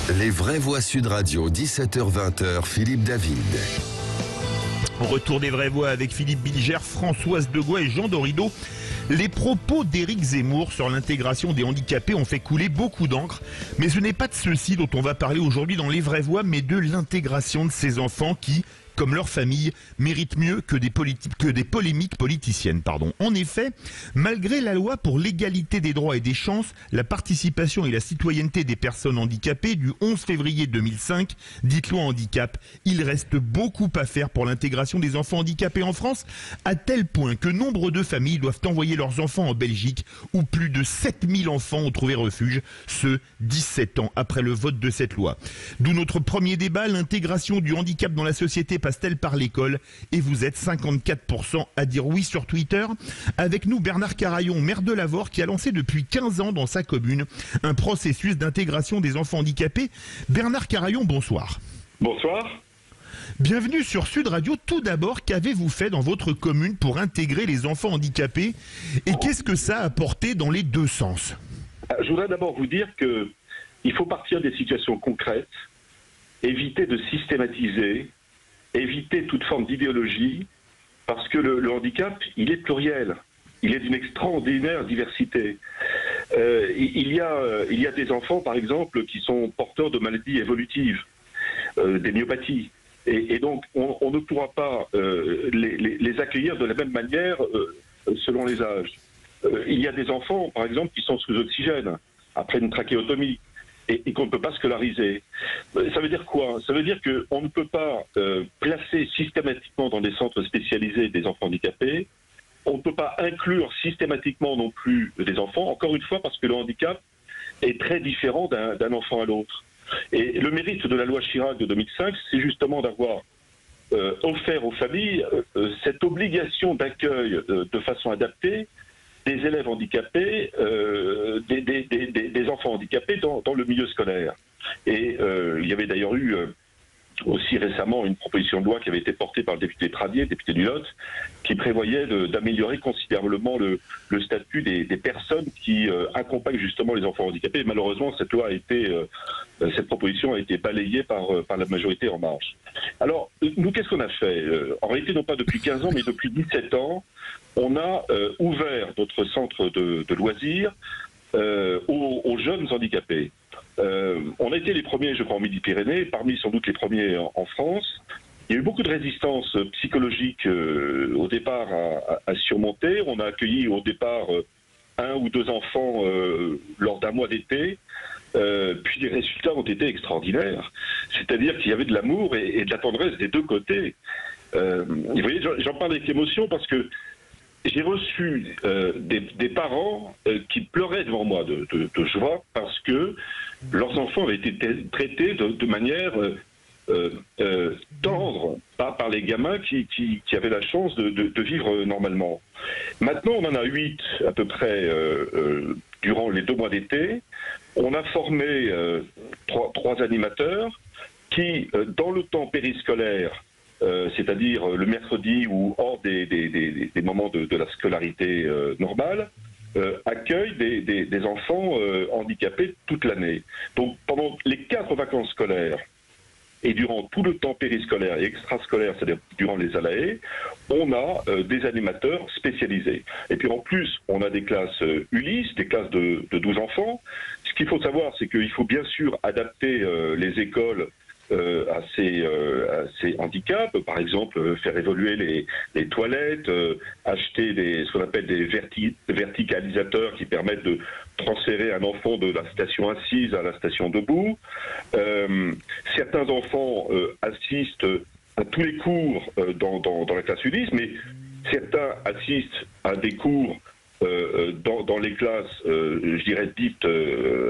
Les vraies voix Sud Radio, 17h-20h, Philippe David. Retour des vraies voix avec Philippe Bilger, Françoise Degois et Jean Dorido. Les propos d'Éric Zemmour sur l'intégration des handicapés ont fait couler beaucoup d'encre. Mais ce n'est pas de ceux-ci dont on va parler aujourd'hui dans les vraies voix, mais de l'intégration de ces enfants qui, comme leur famille, méritent mieux que des polémiques politiciennes. En effet, malgré la loi pour l'égalité des droits et des chances, la participation et la citoyenneté des personnes handicapées du 11 février 2005, dite loi handicap, il reste beaucoup à faire pour l'intégration des enfants handicapés en France, à tel point que nombre de familles doivent envoyer leurs enfants en Belgique, où plus de 7000 enfants ont trouvé refuge, ce 17 ans après le vote de cette loi. D'où notre premier débat, l'intégration du handicap dans la société passe-t-elle par l'école? Et vous êtes 54% à dire oui sur Twitter. Avec nous, Bernard Carayon, maire de Lavore, qui a lancé depuis 15 ans dans sa commune un processus d'intégration des enfants handicapés. Bernard Carayon, bonsoir. Bonsoir. Bienvenue sur Sud Radio. Tout d'abord, qu'avez-vous fait dans votre commune pour intégrer les enfants handicapés? Et qu'est-ce que ça a apporté dans les deux sens? Je voudrais d'abord vous dire qu'il faut partir des situations concrètes, éviter de systématiser, éviter toute forme d'idéologie, parce que le handicap, il est pluriel. Il est d'une extraordinaire diversité. Il y a des enfants, par exemple, qui sont porteurs de maladies évolutives, des myopathies. Et donc, on ne pourra pas les accueillir de la même manière selon les âges. Il y a des enfants, par exemple, qui sont sous oxygène, après une trachéotomie, et qu'on ne peut pas scolariser. Ça veut dire quoi? Ça veut dire qu'on ne peut pas placer systématiquement dans des centres spécialisés des enfants handicapés. On ne peut pas inclure systématiquement non plus des enfants, encore une fois, parce que le handicap est très différent d'un enfant à l'autre. Et le mérite de la loi Chirac de 2005, c'est justement d'avoir offert aux familles cette obligation d'accueil de façon adaptée des élèves handicapés, des enfants handicapés dans le milieu scolaire. Et il y avait d'ailleurs eu aussi récemment une proposition de loi qui avait été portée par le député Pradier, député du Lot, qui prévoyait d'améliorer considérablement le statut des personnes qui accompagnent justement les enfants handicapés. Et malheureusement, cette proposition a été balayée par la majorité En Marche. Alors, nous, qu'est-ce qu'on a fait? En réalité, non pas depuis 15 ans, mais depuis 17 ans, on a ouvert notre centre de loisirs aux jeunes handicapés. On a été les premiers, je crois, en Midi-Pyrénées, parmi sans doute les premiers en France. Il y a eu beaucoup de résistance psychologique au départ à surmonter. On a accueilli au départ un ou deux enfants lors d'un mois d'été. Puis les résultats ont été extraordinaires. C'est-à-dire qu'il y avait de l'amour et de la tendresse des deux côtés. Vous voyez, j'en parle avec émotion parce que j'ai reçu des parents qui pleuraient devant moi de joie parce que leurs enfants avaient été traités de manière tendre par les gamins qui avaient la chance de vivre normalement. Maintenant, on en a 8 à peu près durant les 2 mois d'été. On a formé 3 animateurs qui, dans le temps périscolaire, c'est-à-dire le mercredi ou hors des moments de la scolarité normale, accueille des enfants handicapés toute l'année. Donc pendant les 4 vacances scolaires et durant tout le temps périscolaire et extrascolaire, c'est-à-dire durant les ALAE, on a des animateurs spécialisés. Et puis en plus, on a des classes Ulysse, des classes de 12 enfants. Ce qu'il faut savoir, c'est qu'il faut bien sûr adapter les écoles à ces handicaps, par exemple faire évoluer les toilettes, acheter ce qu'on appelle des verticalisateurs qui permettent de transférer un enfant de la station assise à la station debout. Certains enfants assistent à tous les cours dans la classe Ulysse, mais certains assistent à des cours dans les classes, je dirais, dites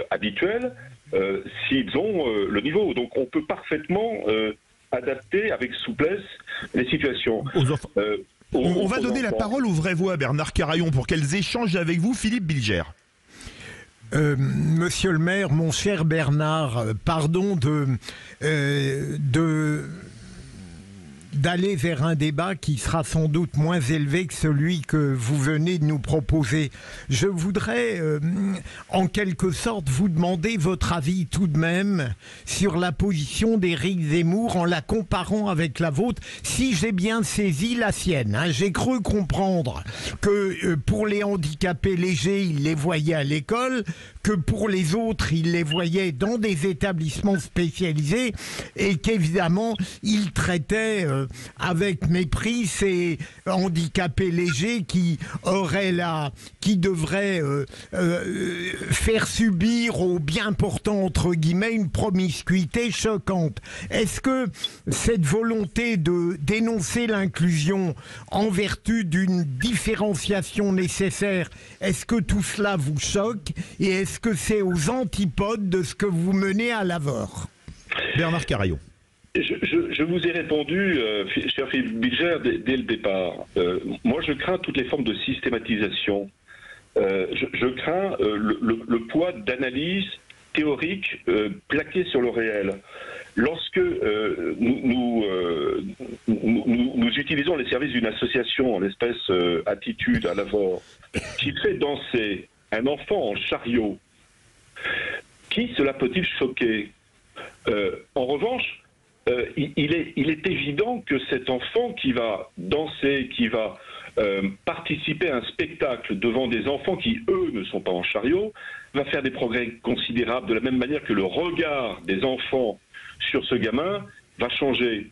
habituelles, s'ils ont le niveau. Donc on peut parfaitement adapter avec souplesse les situations. On va donner la parole aux vraies voix, Bernard Carayon, pour qu'elles échangent avec vous, Philippe Bilger. Monsieur le maire, mon cher Bernard, pardon d'aller vers un débat qui sera sans doute moins élevé que celui que vous venez de nous proposer. Je voudrais, en quelque sorte, vous demander votre avis tout de même sur la position d'Éric Zemmour en la comparant avec la vôtre, si j'ai bien saisi la sienne. Hein. J'ai cru comprendre que pour les handicapés légers, il les voyait à l'école, que pour les autres, il les voyait dans des établissements spécialisés et qu'évidemment, il traitait avec mépris ces handicapés légers qui devraient faire subir aux bien portants, entre guillemets, une promiscuité choquante. Est-ce que cette volonté de dénoncer l'inclusion en vertu d'une différenciation nécessaire, est-ce que tout cela vous choque et est-ce que c'est aux antipodes de ce que vous menez à l'Avor? Bernard Carayon. Je vous ai répondu, cher Philippe Bilger, dès le départ. Moi, je crains toutes les formes de systématisation. Je crains le poids d'analyse théorique plaqué sur le réel. Lorsque nous utilisons les services d'une association, en l'espèce Attitude à l'Avor, qui fait danser un enfant en chariot, qui cela peut-il choquer? En revanche, il est évident que cet enfant qui va danser, qui va participer à un spectacle devant des enfants qui, eux, ne sont pas en chariot, va faire des progrès considérables, de la même manière que le regard des enfants sur ce gamin va changer.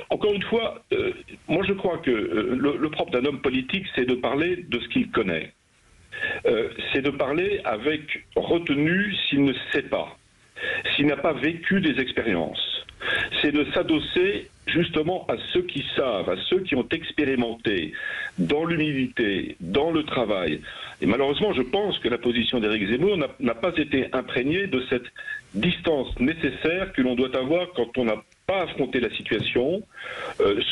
Encore une fois, moi je crois que le propre d'un homme politique, c'est de parler de ce qu'il connaît. C'est de parler avec retenue s'il ne sait pas, s'il n'a pas vécu des expériences. C'est de s'adosser justement à ceux qui savent, à ceux qui ont expérimenté dans l'humilité, dans le travail. Et malheureusement, je pense que la position d'Éric Zemmour n'a pas été imprégnée de cette distance nécessaire que l'on doit avoir quand on n'a pas affronté la situation,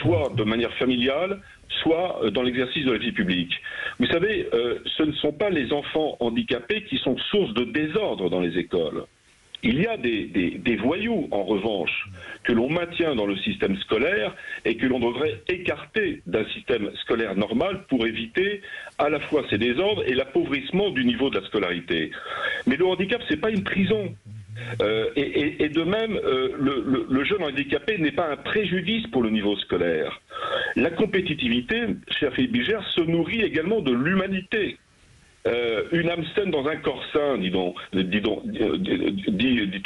soit de manière familiale, soit dans l'exercice de la vie publique. Vous savez, ce ne sont pas les enfants handicapés qui sont source de désordre dans les écoles. Il y a des voyous, en revanche, que l'on maintient dans le système scolaire et que l'on devrait écarter d'un système scolaire normal pour éviter à la fois ces désordres et l'appauvrissement du niveau de la scolarité. Mais le handicap, c'est pas une prison. Et de même, le jeune handicapé n'est pas un préjudice pour le niveau scolaire. La compétitivité, cher Philippe Bilger, se nourrit également de l'humanité. Une âme saine dans un corps sain, dit-on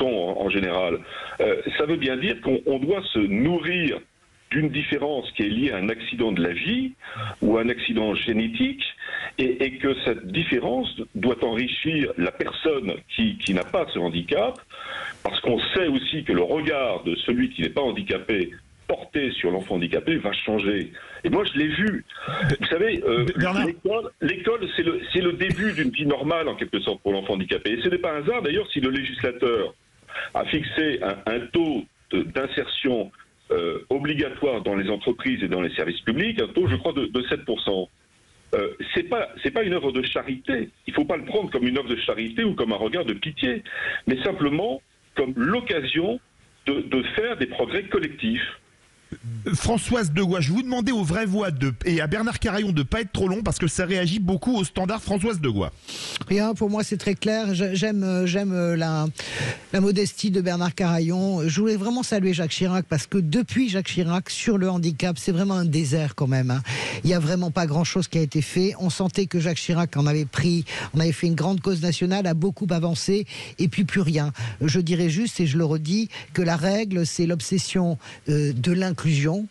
en général. Ça veut bien dire qu'on doit se nourrir d'une différence qui est liée à un accident de la vie ou à un accident génétique, et que cette différence doit enrichir la personne qui n'a pas ce handicap, parce qu'on sait aussi que le regard de celui qui n'est pas handicapé porté sur l'enfant handicapé va changer. Et moi, je l'ai vu. Vous savez, l'école, c'est le début d'une vie normale, en quelque sorte, pour l'enfant handicapé. Et ce n'est pas un hasard, d'ailleurs, si le législateur a fixé un taux d'insertion obligatoire dans les entreprises et dans les services publics, un taux, je crois, de 7%. C'est pas une œuvre de charité. Il ne faut pas le prendre comme une œuvre de charité ou comme un regard de pitié, mais simplement comme l'occasion de faire des progrès collectifs. Françoise Degois, je vous demandais aux vraies voix et à Bernard Carayon de ne pas être trop long parce que ça réagit beaucoup au standard. Françoise Degois. Rien, pour moi c'est très clair. J'aime la modestie de Bernard Carayon. Je voulais vraiment saluer Jacques Chirac parce que depuis Jacques Chirac, sur le handicap, c'est vraiment un désert quand même. Hein. Il n'y a vraiment pas grand-chose qui a été fait. On sentait que Jacques Chirac on avait fait une grande cause nationale, a beaucoup avancé et puis plus rien. Je dirais juste, et je le redis, que la règle, c'est l'obsession de l'inclusion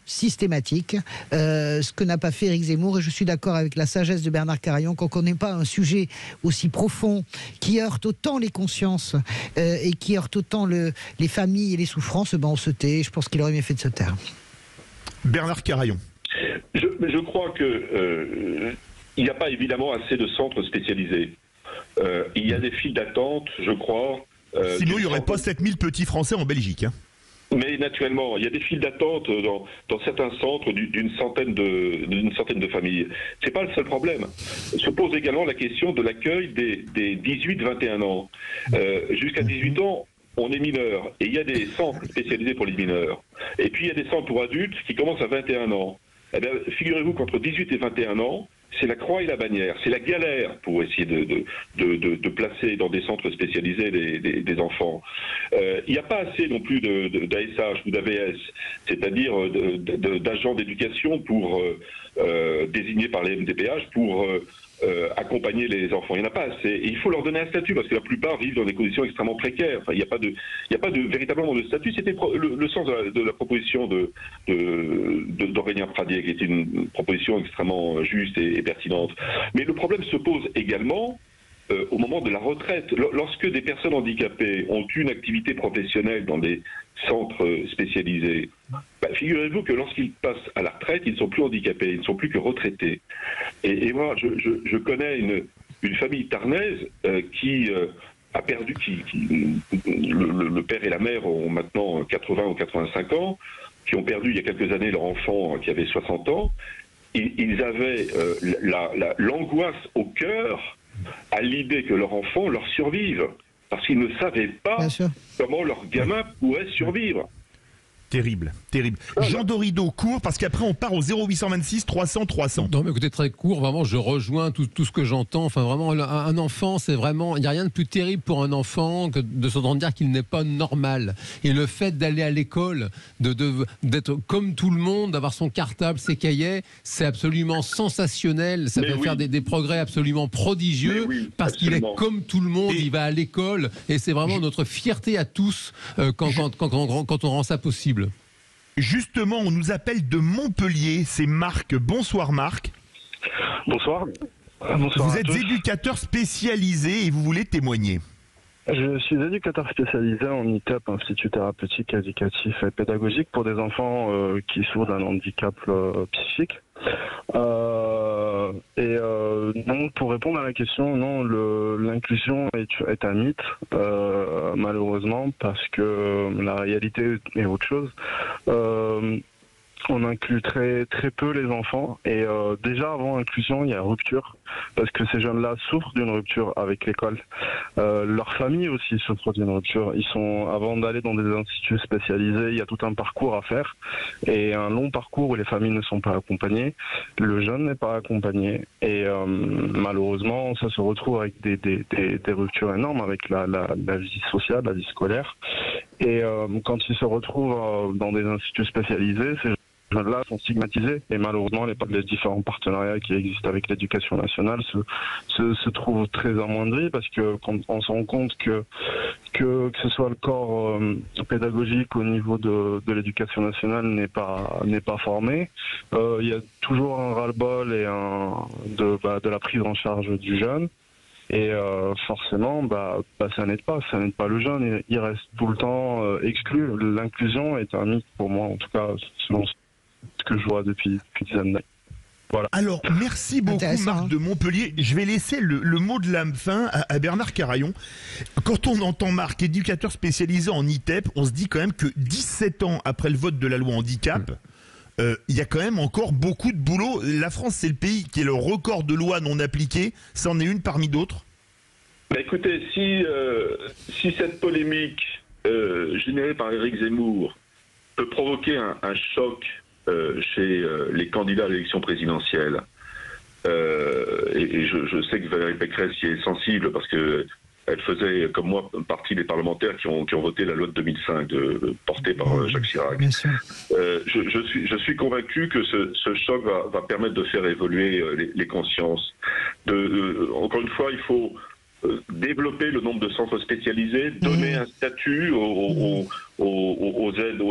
systématique, ce que n'a pas fait Éric Zemmour, et je suis d'accord avec la sagesse de Bernard Carayon, qu'on ne connaît pas un sujet aussi profond, qui heurte autant les consciences et qui heurte autant les familles et les souffrances, on se tait. Je pense qu'il aurait mieux fait de se taire. Bernard Carayon. Je crois que il n'y a pas évidemment assez de centres spécialisés. Il y a des files d'attente, je crois. Sinon, il n'y aurait pas 7000 petits Français en Belgique. Hein. Mais naturellement, il y a des files d'attente dans certains centres d'une centaine de familles. C'est pas le seul problème. Se pose également la question de l'accueil des 18-21 ans. Jusqu'à 18 ans, on est mineur, et il y a des centres spécialisés pour les mineurs, et puis il y a des centres pour adultes qui commencent à 21 ans. Eh bien, figurez-vous qu'entre 18 et 21 ans, c'est la croix et la bannière, c'est la galère pour essayer de placer dans des centres spécialisés des enfants. Il n'y a pas assez non plus d'ASH ou d'AVS, c'est-à-dire d'agents d'éducation pour désignés par les MDPH pour accompagner les enfants. Il n'y en a pas assez. Et il faut leur donner un statut, parce que la plupart vivent dans des conditions extrêmement précaires. Enfin, il n'y a pas de véritablement de statut. C'était le sens de la proposition d'Aurélien Pradier, qui était une proposition extrêmement juste et pertinente. Mais le problème se pose également au moment de la retraite. Lorsque des personnes handicapées ont une activité professionnelle dans des centres spécialisés, figurez-vous que lorsqu'ils passent à la retraite, ils ne sont plus handicapés, ils ne sont plus que retraités. Et moi, je connais une famille tarnaise qui a perdu, le père et la mère ont maintenant 80 ou 85 ans, qui ont perdu il y a quelques années leur enfant qui avait 60 ans. Ils avaient l'angoisse au cœur à l'idée que leur enfant leur survive, parce qu'ils ne savaient pas comment leur gamin pourrait survivre. Terrible, terrible. Jean Dorido, court, parce qu'après on part au 0826 300 300. Non mais écoutez, très court, vraiment je rejoins tout ce que j'entends. Enfin vraiment, un enfant, c'est vraiment, il n'y a rien de plus terrible pour un enfant que de s'entendre dire qu'il n'est pas normal. Et le fait d'aller à l'école, d'être comme tout le monde, d'avoir son cartable, ses cahiers, c'est absolument sensationnel. Ça fait faire des progrès absolument prodigieux, parce qu'il est comme tout le monde, il va à l'école, et c'est vraiment notre fierté à tous quand on rend ça possible. Justement, on nous appelle de Montpellier, c'est Marc. Bonsoir Marc. Bonsoir. Bonsoir. Vous êtes éducateur spécialisé et vous voulez témoigner. Je suis éducateur spécialisé en ITEP, Institut thérapeutique, éducatif et pédagogique, pour des enfants qui souffrent d'un handicap psychique. Donc, pour répondre à la question, non, l'inclusion est un mythe, malheureusement, parce que la réalité est autre chose. On inclut très peu les enfants, et déjà avant inclusion, il y a rupture, parce que ces jeunes-là souffrent d'une rupture avec l'école. Leur famille aussi souffre d'une rupture. Avant d'aller dans des instituts spécialisés, il y a tout un parcours à faire, et un long parcours où les familles ne sont pas accompagnées, le jeune n'est pas accompagné, et malheureusement, ça se retrouve avec des ruptures énormes avec la vie sociale, la vie scolaire. Et quand ils se retrouvent dans des instituts spécialisés, ces jeunes-là sont stigmatisés, et malheureusement les différents partenariats qui existent avec l'éducation nationale se trouvent très amoindris, parce que quand on se rend compte que ce soit le corps pédagogique au niveau de l'éducation nationale n'est pas formé, il y a toujours un ras-le-bol et de la prise en charge du jeune. Et forcément, ça n'aide pas le jeune, il reste tout le temps exclu. L'inclusion est un mythe pour moi, en tout cas, selon ce que je vois depuis des années. Voilà. Alors, merci beaucoup Marc de Montpellier. Je vais laisser le mot de la fin à Bernard Carayon. Quand on entend Marc, éducateur spécialisé en ITEP, on se dit quand même que 17 ans après le vote de la loi handicap, il y a quand même encore beaucoup de boulot. La France, c'est le pays qui est le record de lois non appliquées. Ça en est une parmi d'autres. Écoutez, si cette polémique générée par Éric Zemmour peut provoquer un choc chez les candidats à l'élection présidentielle, et je sais que Valérie Pécresse y est sensible, parce que elle faisait, comme moi, partie des parlementaires qui ont voté la loi de 2005 portée par Jacques Chirac. Je suis convaincu que ce choc va permettre de faire évoluer les consciences. Encore une fois, il faut développer le nombre de centres spécialisés, donner un statut aux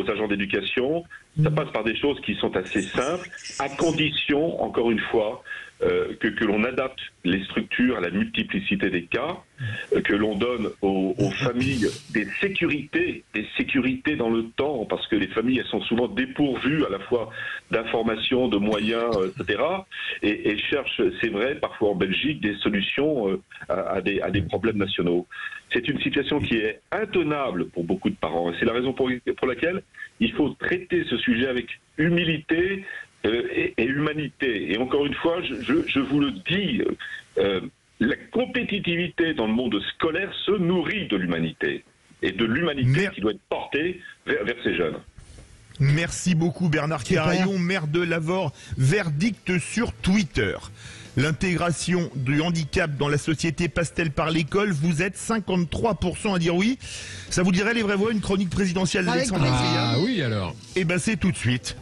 agents d'éducation. Ça passe par des choses qui sont assez simples, à condition, encore une fois, que l'on adapte les structures à la multiplicité des cas, que l'on donne aux familles des sécurités dans le temps, parce que les familles, elles sont souvent dépourvues à la fois d'informations, de moyens, etc. Et cherchent, c'est vrai, parfois en Belgique, des solutions à des problèmes nationaux. C'est une situation qui est intenable pour beaucoup de parents. Et c'est la raison pour laquelle il faut traiter ce sujet avec humilité et humanité. Et encore une fois, je vous le dis, la compétitivité dans le monde scolaire se nourrit de l'humanité. et de l'humanité qui doit être portée vers ces jeunes. Merci beaucoup Bernard Carayon, maire de Lavore. Verdict sur Twitter. L'intégration du handicap dans la société passe-t-elle par l'école? Vous êtes 53% à dire oui. Ça vous dirait les vraies voix, une chronique présidentielle d'Alexandre Astier? Ah oui alors. Eh ben c'est tout de suite.